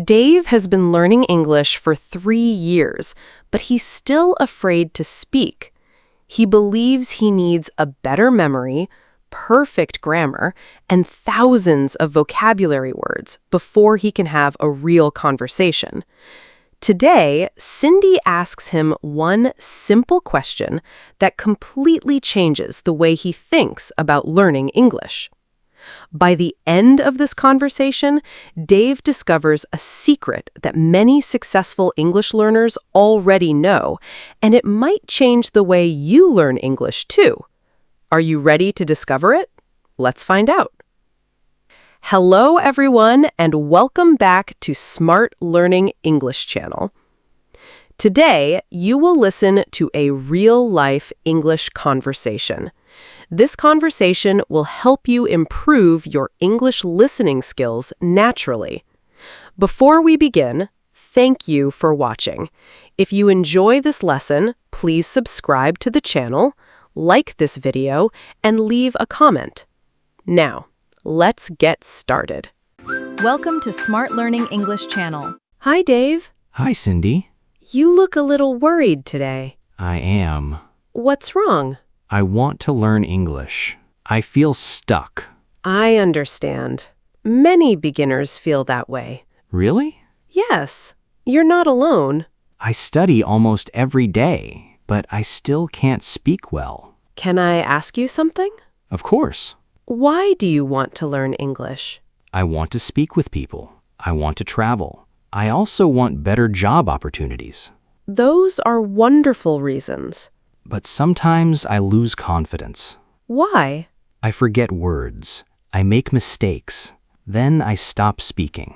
Dave has been learning English for 3 years, but he's still afraid to speak. He believes he needs a better memory, perfect grammar, and thousands of vocabulary words before he can have a real conversation. Today, Cindy asks him one simple question that completely changes the way he thinks about learning English. By the end of this conversation, Dave discovers a secret that many successful English learners already know, and it might change the way you learn English too. Are you ready to discover it? Let's find out. Hello, everyone, and welcome back to Smart Learning English Channel. Today, you will listen to a real-life English conversation. This conversation will help you improve your English listening skills naturally. Before we begin, thank you for watching. If you enjoy this lesson, please subscribe to the channel, like this video, and leave a comment. Now, let's get started. Welcome to Smart Learning English Channel. Hi, Dave. Hi, Cindy. You look a little worried today. I am. What's wrong? I want to learn English. I feel stuck. I understand. Many beginners feel that way. Really? Yes, you're not alone. I study almost every day, but I still can't speak well. Can I ask you something? Of course. Why do you want to learn English? I want to speak with people. I want to travel. I also want better job opportunities. Those are wonderful reasons. But sometimes I lose confidence. Why? I forget words. I make mistakes. Then I stop speaking.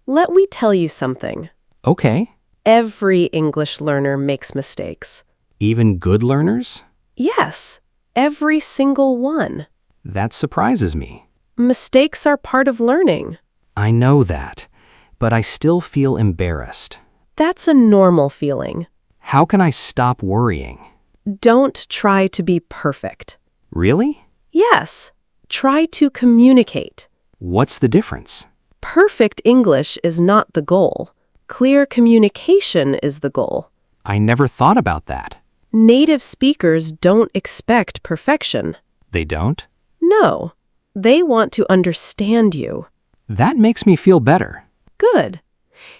Let me tell you something. Okay. Every English learner makes mistakes. Even good learners? Yes, every single one. That surprises me. Mistakes are part of learning. I know that, but I still feel embarrassed. That's a normal feeling. How can I stop worrying? Don't try to be perfect. Really? Yes, try to communicate. What's the difference? Perfect English is not the goal. Clear communication is the goal. I never thought about that. Native speakers don't expect perfection. They don't? No, they want to understand you. That makes me feel better. Good.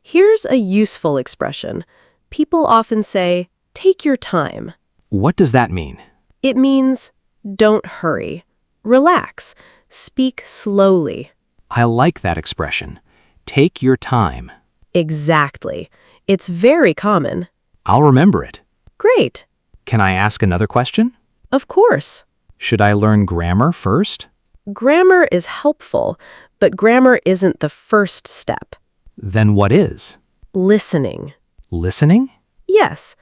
Here's a useful expression. People often say, take your time. What does that mean? It means, don't hurry. Relax. Speak slowly. I like that expression. Take your time. Exactly. It's very common. I'll remember it. Great. Can I ask another question? Of course. Should I learn grammar first? Grammar is helpful, but grammar isn't the first step. Then what is? Listening. Listening? Yes.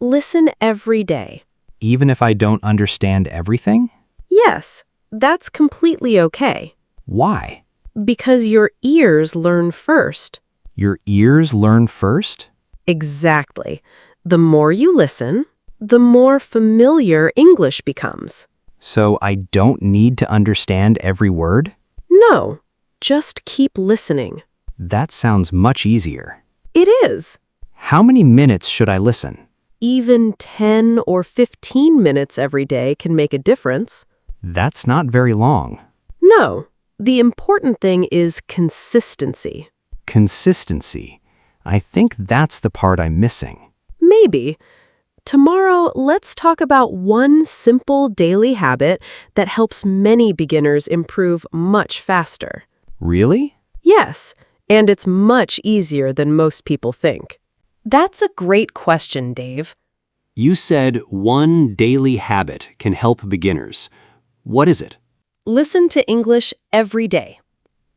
Listen every day. Even if I don't understand everything? Yes, that's completely okay. Why? Because your ears learn first. Your ears learn first? Exactly. The more you listen, the more familiar English becomes. So I don't need to understand every word? No, just keep listening. That sounds much easier. It is. How many minutes should I listen? Even 10 or 15 minutes every day can make a difference. That's not very long. No, the important thing is consistency. Consistency. I think that's the part I'm missing. Maybe. Tomorrow, let's talk about one simple daily habit that helps many beginners improve much faster. Really? Yes, and it's much easier than most people think. That's a great question, Dave. You said one daily habit can help beginners. What is it? Listen to English every day.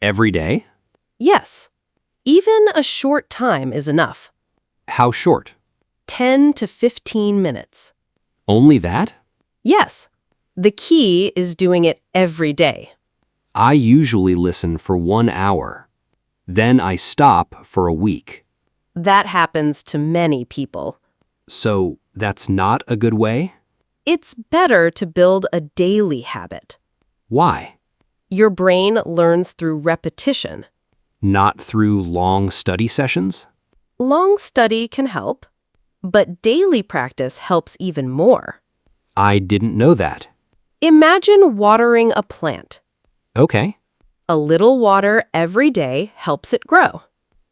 Every day? Yes. Even a short time is enough. How short? 10 to 15 minutes. Only that? Yes. The key is doing it every day. I usually listen for 1 hour. Then I stop for a week. That happens to many people. So that's not a good way? It's better to build a daily habit. Why? Your brain learns through repetition. Not through long study sessions? Long study can help, but daily practice helps even more. I didn't know that. Imagine watering a plant. Okay, A little water every day helps it grow.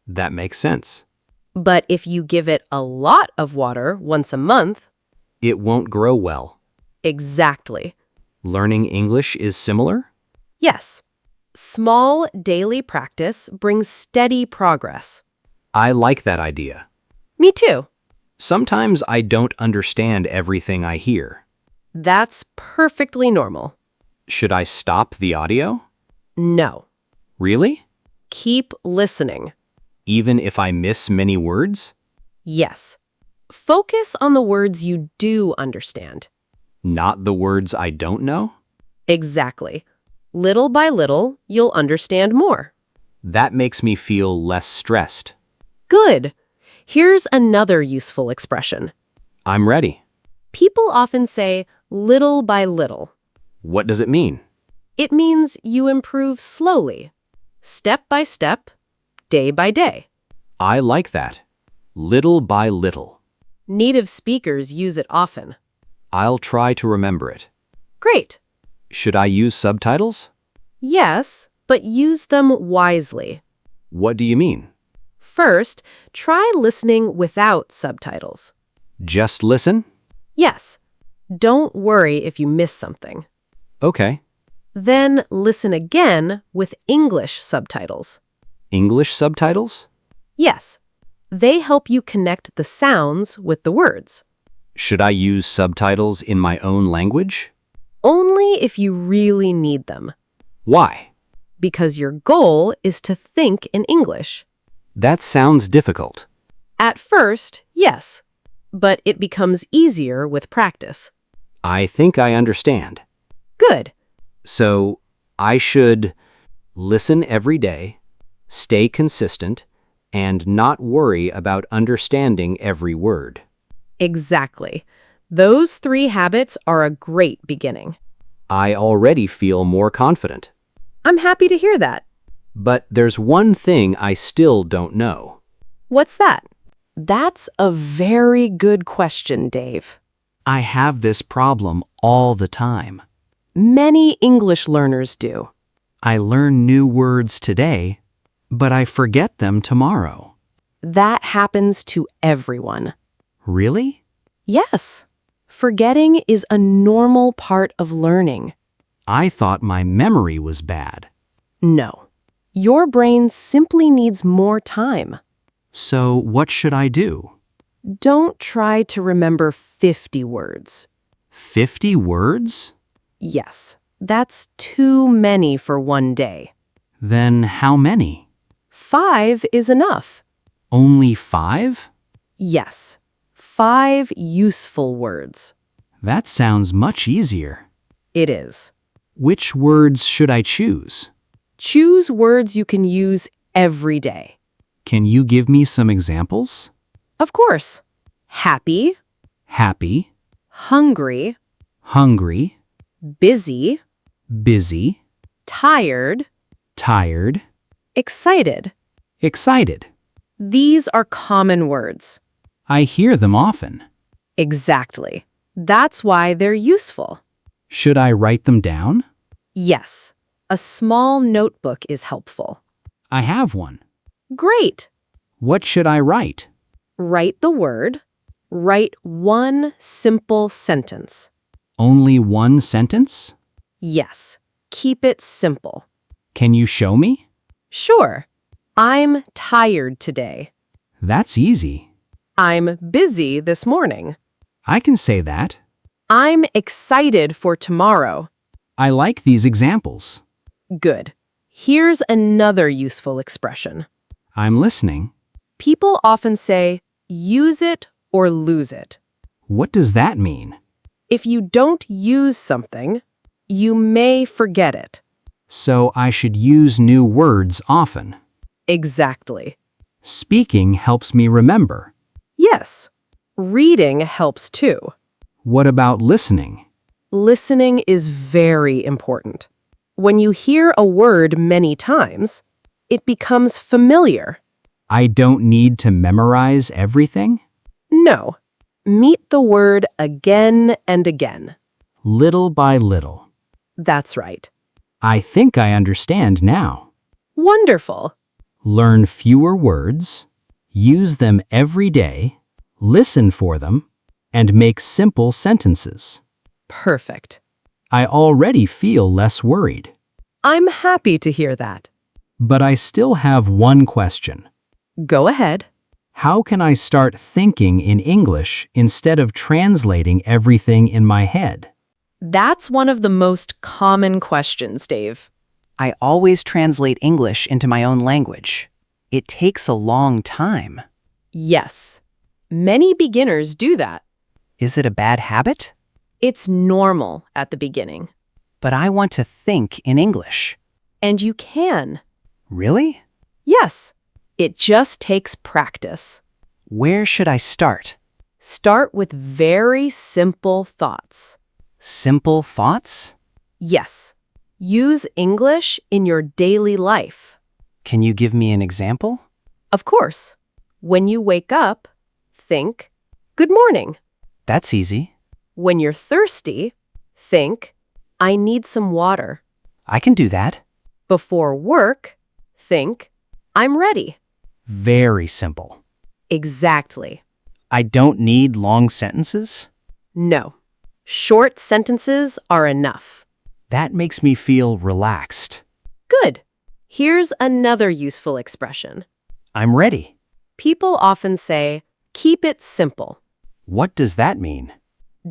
that makes sense. But if you give it a lot of water once a month, It won't grow well. exactly. Learning English is similar? Yes. Small daily practice brings steady progress. I like that idea. Me too. Sometimes I don't understand everything I hear. That's perfectly normal. Should I stop the audio? No. Really? Keep listening. Even if I miss many words? Yes. Focus on the words you do understand. Not the words I don't know? Exactly. Little by little, you'll understand more. That makes me feel less stressed. Good. Here's another useful expression. I'm ready. People often say little by little. What does it mean? It means you improve slowly, step by step, day by day. I like that. Little by little. Native speakers use it often. I'll try to remember it. Great. Should I use subtitles? Yes, but use them wisely. What do you mean? First, try listening without subtitles. Just listen? Yes. Don't worry if you miss something. Okay. Then listen again with English subtitles. English subtitles? Yes. They help you connect the sounds with the words. Should I use subtitles in my own language? Only if you really need them, Why? because your goal is to think in English. That sounds difficult. At first, yes, but it becomes easier with practice. I think I understand. Good. So, I should listen every day, stay consistent, and not worry about understanding every word. Exactly. Those 3 habits are a great beginning. I already feel more confident. I'm happy to hear that. But there's one thing I still don't know. What's that? That's a very good question, Dave. I have this problem all the time. Many English learners do. I learn new words today, but I forget them tomorrow. That happens to everyone. Really? Yes. Forgetting is a normal part of learning. I thought my memory was bad. No. Your brain simply needs more time. So what should I do? Don't try to remember 50 words. 50 words? Yes, that's too many for one day. Then how many? 5 is enough. Only 5? Yes, 5 useful words. That sounds much easier. It is. Which words should I choose? Choose words you can use every day. Can you give me some examples? Of course. Happy, Happy, hungry, hungry, busy, busy, tired, tired, excited. excited. These are common words. I hear them often. Exactly. That's why they're useful. Should I write them down? Yes, a small notebook is helpful. I have one. Great. What should I write? Write the word. Write one simple sentence. Only one sentence? Yes, keep it simple. Can you show me? Sure. I'm tired today. That's easy. I'm busy this morning. I can say that. I'm excited for tomorrow. I like these examples. Good. Here's another useful expression. I'm listening. People often say, use it or lose it. What does that mean? If you don't use something, you may forget it. So I should use new words often. Exactly. Speaking helps me remember. Yes. Reading helps too. What about listening? Listening is very important. When you hear a word many times, it becomes familiar. I don't need to memorize everything? No. Meet the word again and again. Little by little. That's right. I think I understand now. Wonderful. Learn fewer words, use them every day, listen for them, and make simple sentences. Perfect. I already feel less worried. I'm happy to hear that. But I still have one question. Go ahead. How can I start thinking in English instead of translating everything in my head? That's one of the most common questions, Dave. I always translate English into my own language. It takes a long time. Yes. Many beginners do that. Is it a bad habit? It's normal at the beginning. But I want to think in English. And you can. Really? Yes. It just takes practice. Where should I start? Start with very simple thoughts. Simple thoughts? Yes. Use English in your daily life. Can you give me an example? Of course. When you wake up, think, "Good morning." That's easy. When you're thirsty, think, "I need some water." I can do that. Before work, think, "I'm ready." Very simple. Exactly. I don't need long sentences? No. Short sentences are enough. That makes me feel relaxed. Good. Here's another useful expression. I'm ready. People often say, "Keep it simple." What does that mean?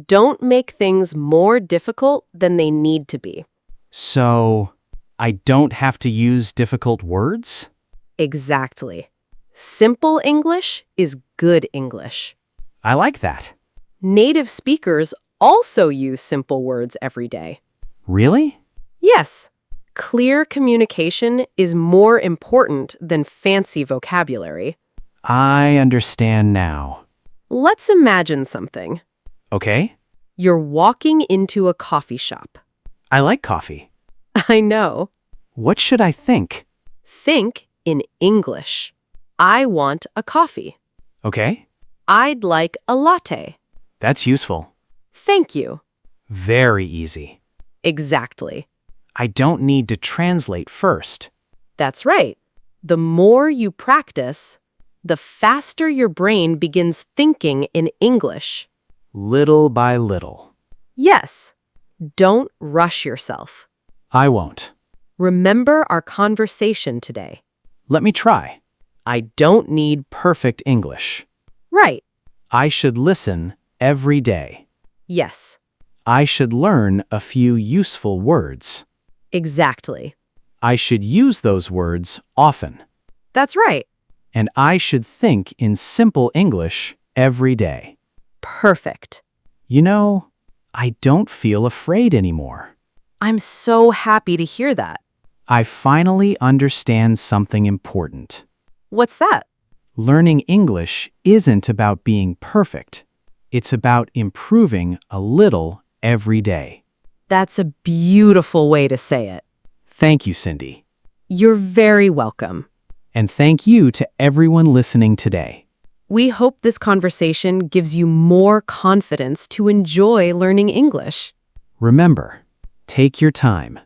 Don't make things more difficult than they need to be. So, I don't have to use difficult words? Exactly. Simple English is good English. I like that. Native speakers also use simple words every day. Really? Yes. Clear communication is more important than fancy vocabulary. I understand now. Let's imagine something. Okay. You're walking into a coffee shop. I like coffee. I know. What should I think? Think in English. I want a coffee. Okay. I'd like a latte. That's useful. Thank you. Very easy. Exactly. I don't need to translate first. That's right. The more you practice, the faster your brain begins thinking in English. Little by little. Yes. Don't rush yourself. I won't. Remember our conversation today. Let me try. I don't need perfect English. Right. I should listen every day. Yes. I should learn a few useful words. Exactly. I should use those words often. That's right. And I should think in simple English every day. Perfect. You know, I don't feel afraid anymore. I'm so happy to hear that. I finally understand something important. What's that? Learning English isn't about being perfect. It's about improving a little every day. That's a beautiful way to say it. Thank you, Cindy. You're very welcome. And thank you to everyone listening today. We hope this conversation gives you more confidence to enjoy learning English. Remember, take your time,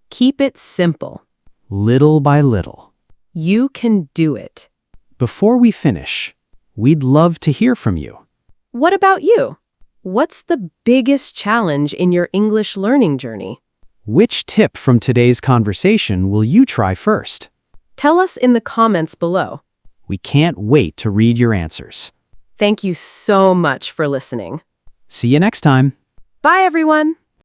Keep it simple. little by little. You can do it. Before we finish, we'd love to hear from you. What about you? What's the biggest challenge in your English learning journey? Which tip from today's conversation will you try first? Tell us in the comments below. We can't wait to read your answers. Thank you so much for listening. See you next time. Bye, everyone.